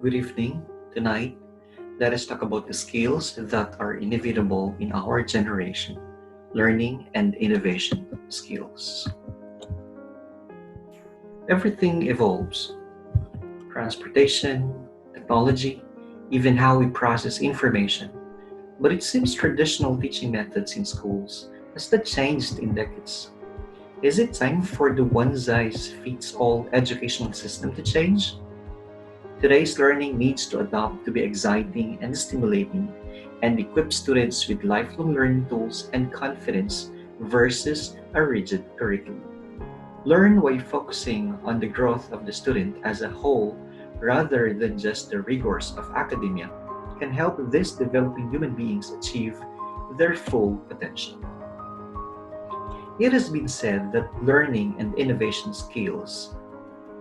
Good evening. Tonight, let us talk about the skills that are inevitable in our generation, learning and innovation skills. Everything evolves: transportation, technology, even how we process information. But it seems traditional teaching methods in schools has not changed in decades. Is it time for the one-size-fits-all educational system to change? Today's learning needs to adapt to be exciting and stimulating and equip students with lifelong learning tools and confidence versus a rigid curriculum. Learn by focusing on the growth of the student as a whole rather than just the rigors of academia can help these developing human beings achieve their full potential. It has been said that learning and innovation skills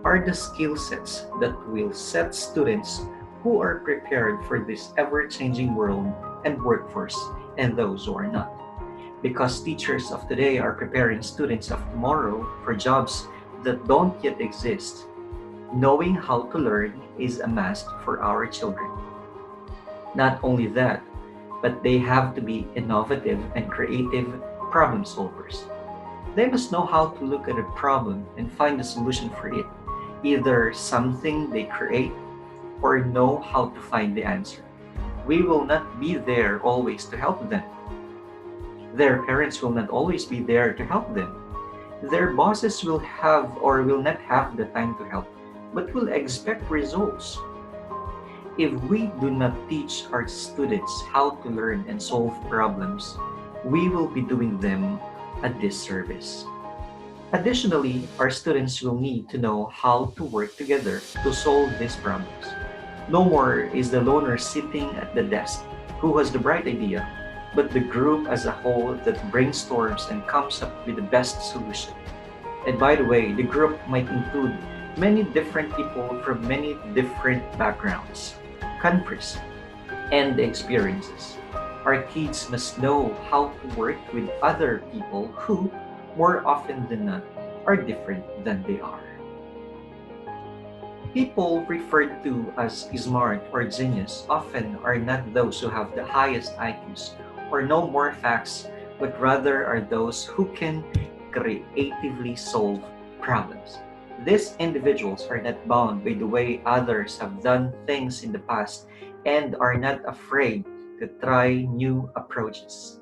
are the skill sets that will set students who are prepared for this ever-changing world and workforce and those who are not. Because teachers of today are preparing students of tomorrow for jobs that don't yet exist, knowing how to learn is a must for our children. Not only that, but they have to be innovative and creative problem solvers. They must know how to look at a problem and find a solution for it, either something they create or know how to find the answer. We will not be there always to help them. Their parents will not always be there to help them. Their bosses will have or will not have the time to help, but will expect results. If we do not teach our students how to learn and solve problems, we will be doing them a disservice. Additionally, our students will need to know how to work together to solve these problems. No more is the loner sitting at the desk who has the bright idea, but the group as a whole that brainstorms and comes up with the best solution. And by the way, the group might include many different people from many different backgrounds, countries, and experiences. Our kids must know how to work with other people who, more often than not, are different than they are. People referred to as smart or genius often are not those who have the highest IQs or know more facts, but rather are those who can creatively solve problems. These individuals are not bound by the way others have done things in the past and are not afraid to try new approaches.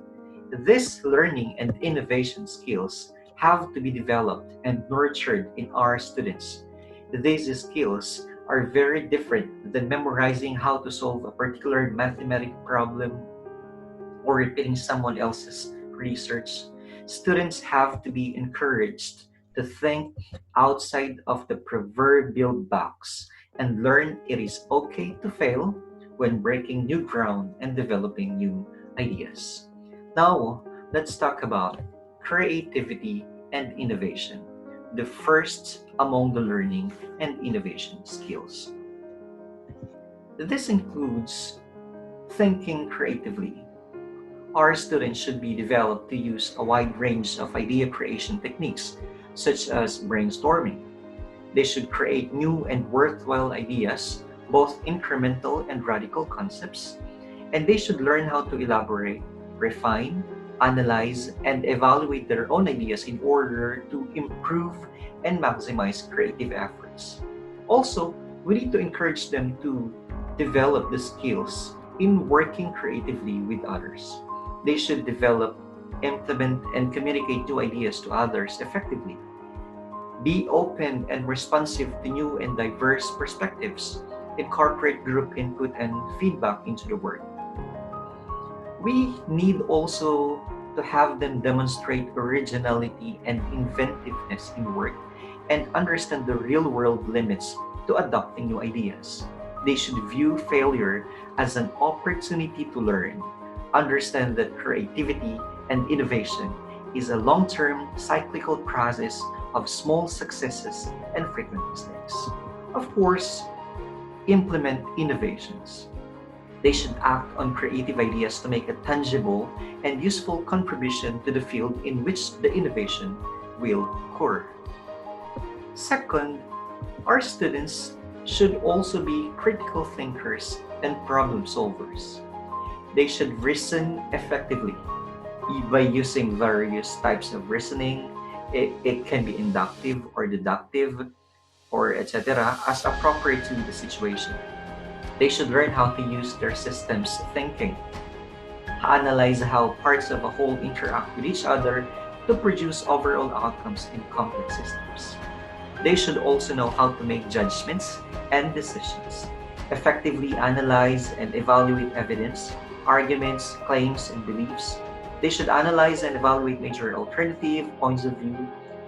These learning and innovation skills have to be developed and nurtured in our students. These skills are very different than memorizing how to solve a particular mathematical problem or repeating someone else's research. Students have to be encouraged to think outside of the proverbial box and learn it is okay to fail when breaking new ground and developing new ideas. Now, let's talk about creativity and innovation, the first among the learning and innovation skills. This includes thinking creatively. Our students should be developed to use a wide range of idea creation techniques, such as brainstorming. They should create new and worthwhile ideas, both incremental and radical concepts, and they should learn how to elaborate, refine, analyze, and evaluate their own ideas in order to improve and maximize creative efforts. Also, we need to encourage them to develop the skills in working creatively with others. They should develop, implement, and communicate new ideas to others effectively. Be open and responsive to new and diverse perspectives. Incorporate group input and feedback into the work. We need also to have them demonstrate originality and inventiveness in work and understand the real-world limits to adopting new ideas. They should view failure as an opportunity to learn, understand that creativity and innovation is a long-term cyclical process of small successes and frequent mistakes. Of course, implement innovations. They should act on creative ideas to make a tangible and useful contribution to the field in which the innovation will occur. Second, our students should also be critical thinkers and problem solvers. They should reason effectively by using various types of reasoning. It can be inductive or deductive or etc. as appropriate to the situation. They should learn how to use their systems thinking, analyze how parts of a whole interact with each other to produce overall outcomes in complex systems. They should also know how to make judgments and decisions, effectively analyze and evaluate evidence, arguments, claims, and beliefs. They should analyze and evaluate major alternative points of view,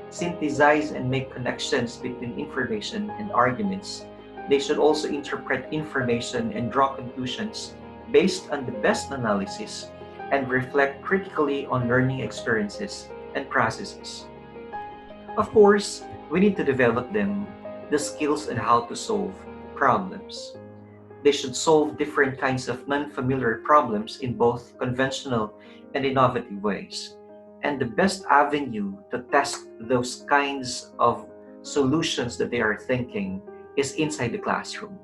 synthesize and make connections between information and arguments. They should also interpret information and draw conclusions based on the best analysis and reflect critically on learning experiences and processes. Of course, we need to develop them the skills on how to solve problems. They should solve different kinds of non-familiar problems in both conventional and innovative ways. And the best avenue to test those kinds of solutions that they are thinking is inside the classroom.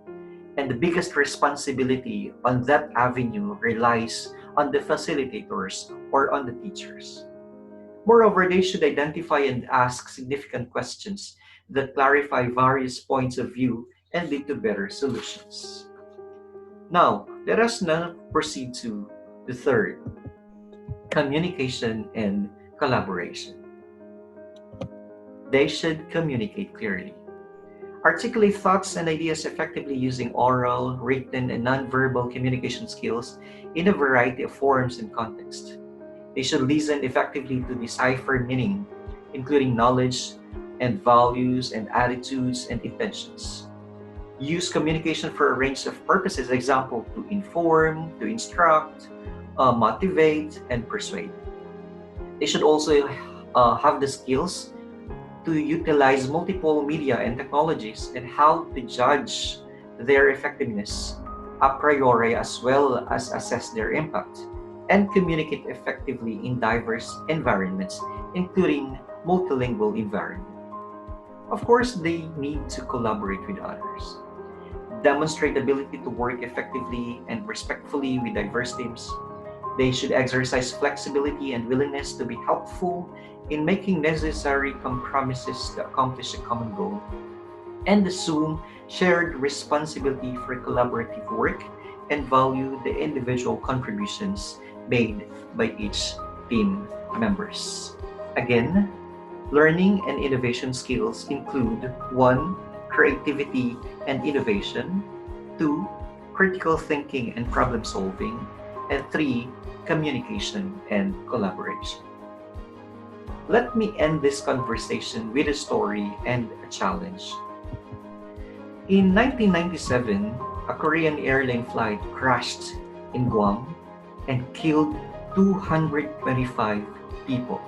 And the biggest responsibility on that avenue relies on the facilitators or on the teachers. Moreover, they should identify and ask significant questions that clarify various points of view and lead to better solutions. Now, let us now proceed to the third, communication and collaboration. They should communicate clearly. Articulate thoughts and ideas effectively using oral, written, and nonverbal communication skills in a variety of forms and contexts. They should listen effectively to decipher meaning, including knowledge and values and attitudes and intentions. Use communication for a range of purposes, example, to inform, to instruct, motivate, and persuade. They should also have the skills to utilize multiple media and technologies and how to judge their effectiveness a priori as well as assess their impact and communicate effectively in diverse environments, including multilingual environment. Of course, they need to collaborate with others, demonstrate ability to work effectively and respectfully with diverse teams. They should exercise flexibility and willingness to be helpful in making necessary compromises to accomplish a common goal, and assume shared responsibility for collaborative work and value the individual contributions made by each team members. Again, learning and innovation skills include 1. Creativity and innovation, 2. Critical thinking and problem solving, and 3. Communication and collaboration. Let me end this conversation with a story and a challenge. In 1997, a Korean airline flight crashed in Guam and killed 225 people.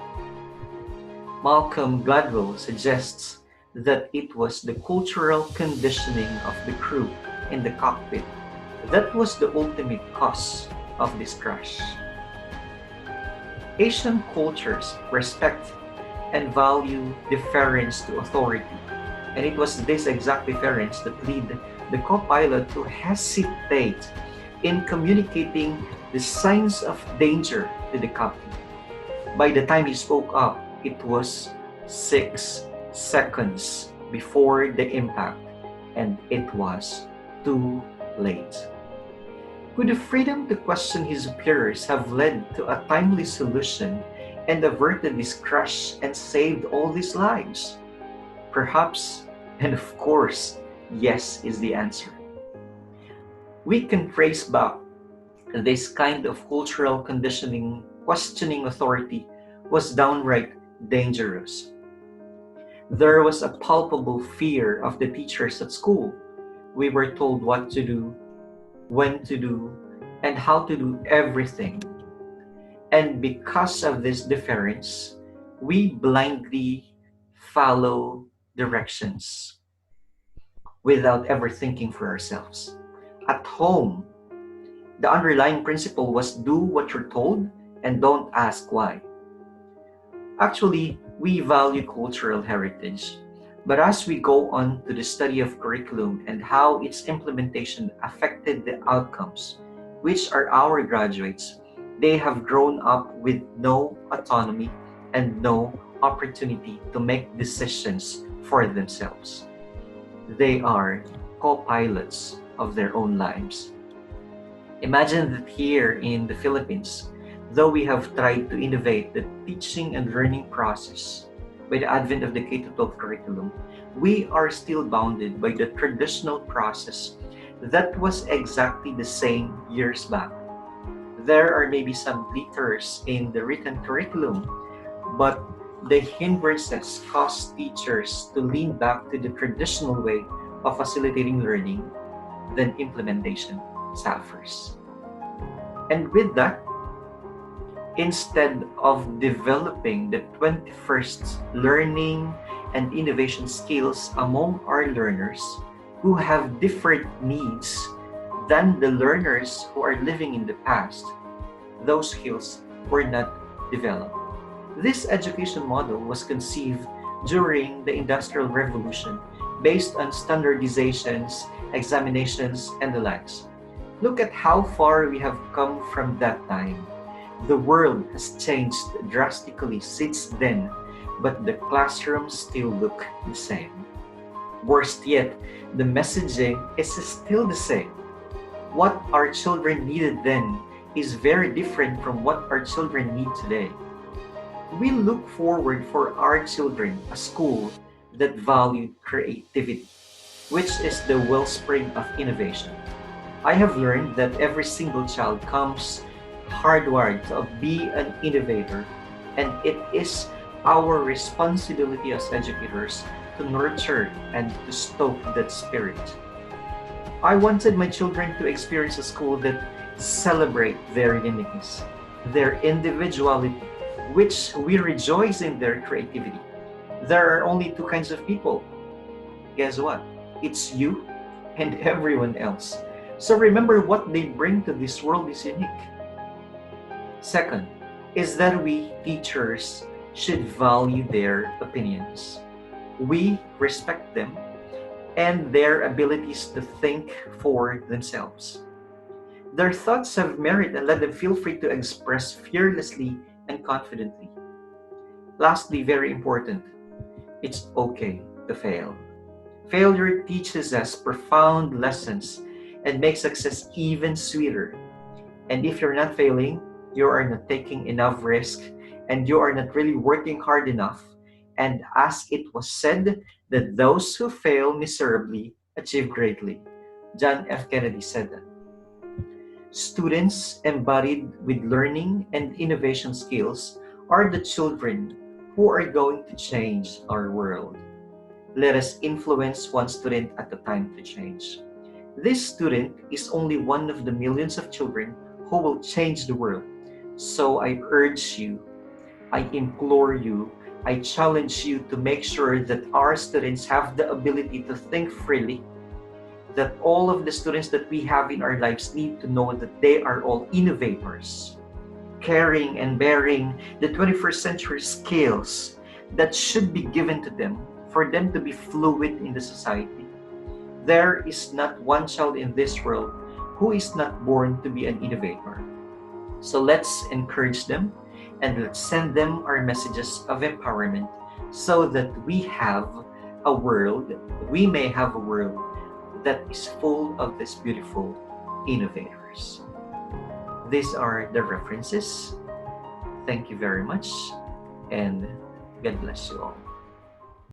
Malcolm Gladwell suggests that it was the cultural conditioning of the crew in the cockpit that was the ultimate cause of this crash. Asian cultures respect and value deference to authority, and it was this exact deference that led the co-pilot to hesitate in communicating the signs of danger to the captain. By the time he spoke up, it was 6 seconds before the impact, and it was too late. Could the freedom to question his superiors have led to a timely solution and averted this crash and saved all these lives? Perhaps, and of course, yes is the answer. We can trace back this kind of cultural conditioning. Questioning authority was downright dangerous. There was a palpable fear of the teachers at school. We were told what to do, when to do, and how to do everything. And because of this deference, we blindly follow directions without ever thinking for ourselves. At home, the underlying principle was do what you're told and don't ask why. Actually, we value cultural heritage. But as we go on to the study of curriculum and how its implementation affected the outcomes, which are our graduates, they have grown up with no autonomy and no opportunity to make decisions for themselves. They are co-pilots of their own lives. Imagine that here in the Philippines, though we have tried to innovate the teaching and learning process by the advent of the K-12 curriculum, we are still bounded by the traditional process that was exactly the same years back. There are maybe some glitters in the written curriculum, but the hindrances cause teachers to lean back to the traditional way of facilitating learning, then implementation suffers. And with that, instead of developing the 21st learning and innovation skills among our learners who have different needs than the learners who are living in the past, those skills were not developed. This education model was conceived during the Industrial Revolution based on standardizations, examinations, and the likes. Look at how far we have come from that time. The world has changed drastically since then, but the classrooms still look the same. Worst yet, the messaging is still the same. What our children needed then is very different from what our children need today. We look forward for our children a school that valued creativity, which is the wellspring of innovation. I have learned that every single child comes hardwired to be an innovator, and it is our responsibility as educators to nurture and to stoke that spirit. I wanted my children to experience a school that celebrates their uniqueness, their individuality, which we rejoice in their creativity. There are only two kinds of people. Guess what? It's you and everyone else. So remember, what they bring to this world is unique. Second, is that we teachers should value their opinions. We respect them and their abilities to think for themselves. Their thoughts have merit and let them feel free to express fearlessly and confidently. Lastly, very important, it's okay to fail. Failure teaches us profound lessons and makes success even sweeter. And if you're not failing, you are not taking enough risk and you are not really working hard enough. And as it was said, that those who fail miserably achieve greatly. John F. Kennedy said that. Students embodied with learning and innovation skills are the children who are going to change our world. Let us influence one student at a time to change. This student is only one of the millions of children who will change the world. So I urge you, I implore you, I challenge you to make sure that our students have the ability to think freely, that all of the students that we have in our lives need to know that they are all innovators, carrying and bearing the 21st century skills that should be given to them for them to be fluid in the society. There is not one child in this world who is not born to be an innovator. So let's encourage them and let's send them our messages of empowerment so that we may have a world that is full of these beautiful innovators. These are the references. Thank you very much, and God bless you all.